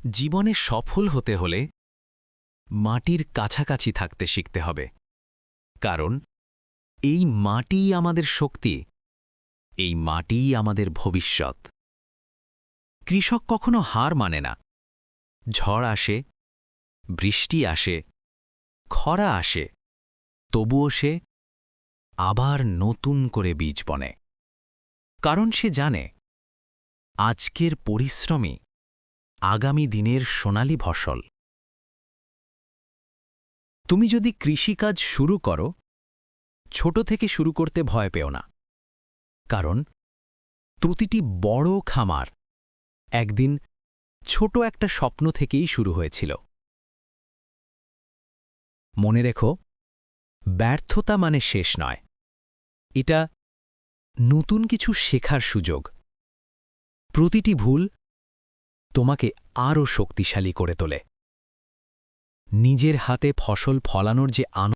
জীবনে সফল হতে হলে মাটির কাছাকাছি থাকতে শিখতে হবে, কারণ এই মাটিই আমাদের শক্তি, এই মাটিই আমাদের ভবিষ্যৎ। কৃষক কখনো হার মানে না। ঝড় আসে, বৃষ্টি আসে, খরা আসে, তবুও সে আবার নতুন করে বীজ বনে, কারণ সে জানে আজকের পরিশ্রমই আগামী দিনের সোনালী ফসল। তুমি যদি কৃষিকাজ শুরু করো, ছোট থেকে শুরু করতে ভয় পেও না, কারণ প্রতিটি বড় খামার একদিন ছোট একটা স্বপ্ন থেকেই শুরু হয়েছিল। মনে রেখো, ব্যর্থতা মানে শেষ নয়, এটা নতুন কিছু শেখার সুযোগ। প্রতিটি ভুল তোমাকে আরও শক্তিশালী করে তোলে। নিজের হাতে ফসল ফলানোর যে